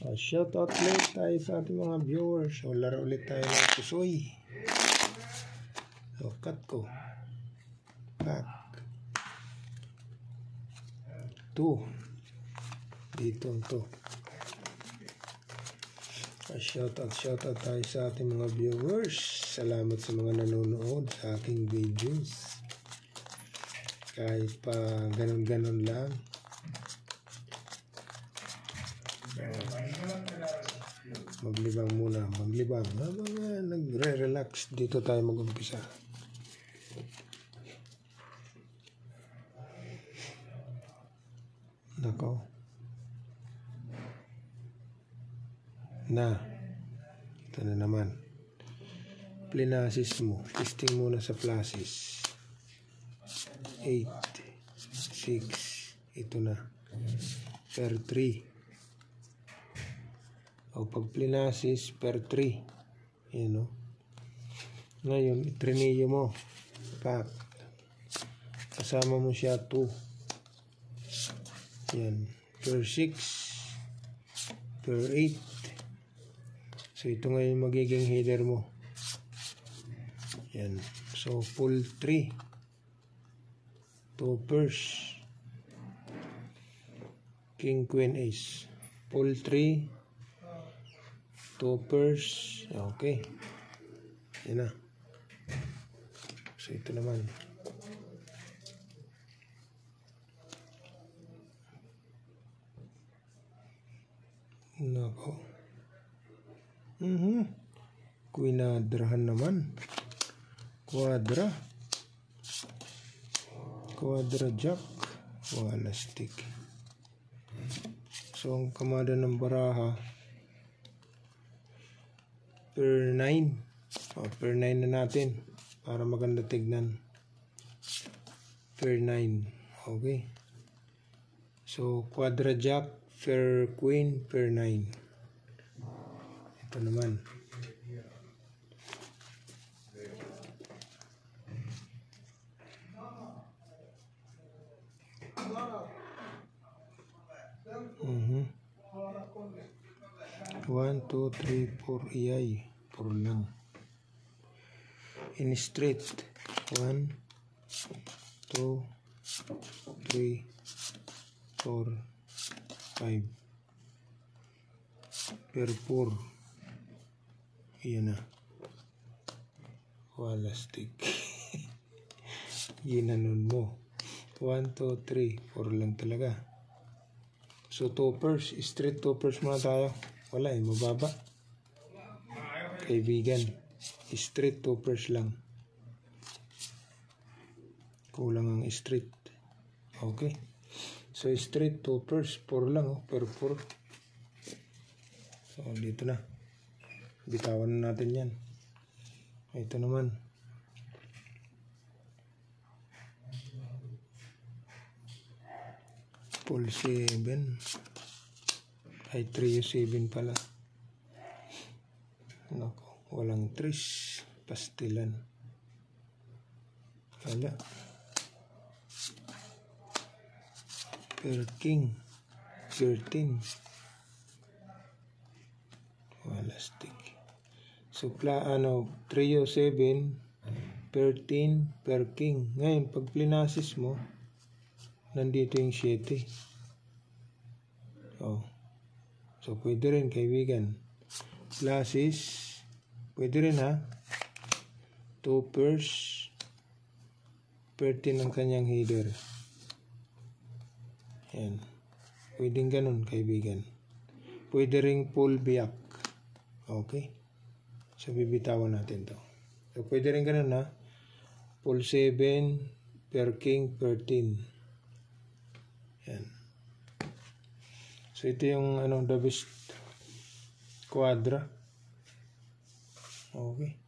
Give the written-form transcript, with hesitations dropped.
Shoutout ulit tayo sa ating mga viewers. So, laro ulit tayo ng pusoy. So, cut ko. Back. 2. Dito ito. Shoutout tayo sa ating mga viewers. Salamat sa mga nanonood sa aking videos. Kahit pa ganun-ganun lang. Maglibang muna. Maglibang. Nagre-relax. Dito tayo mag-umpisa. Nako. Na. Ito na naman. Plinasis mo. Testing muna sa plasis. 8. 6. Ito na. Per 3. O pag plinasis per 3. Yan o. Ngayon, itrineo mo. Pack. Kasama mo siya 2. Yan. Per 6. Per 8. So, ito ngayon magiging header mo. Yan. So, pull 3. 2 pairs. King, Queen, Ace. Pull 3. 2 pairs. Okay. Yan na. So, ito naman. Nako. Quinadrahan naman. Quadra jack. Wala stick. So, ang kamada ng baraha per 9. Per 9 na natin para maganda tignan. Per 9. Okay. So, quadra jack, per queen, per 9. Ito naman. One, 2, 3, 4. Iyay. 4 lang. In straight. 1, 2, 3, 4, 5. Per 4. Iyan na. Wala stick. Ginanon mo. 1, 2, 3. 4 lang talaga. So, toppers. Straight toppers muna tayo. Wala eh. Mababa. Kaibigan. Straight toppers lang. Kulang ang straight. Okay. So, straight toppers. 4 lang. Oh. Per 4. So, dito na. Bitawan na natin yan. Ito naman. Pull 7. Ay, 3 7 pala. Nako, walang 3. Pastilan. Wala. Per king. 13. Wala stick. So, trio 7, 13, per king. Ngayon, pag plinasis mo, nandito yung 7. Oh. So, pwede rin, kaibigan. Plasis, pwede rin ha. 2 pairs, 13 ang kanyang header. Yan. Pwedeng ganun, kaibigan. Pwede rin pull biyak. Okay. So, bibitawan natin to. So, pwede rin ganun ha. Pull 7, per king, 13. Yan. So, ito yung the best quadra. Okay.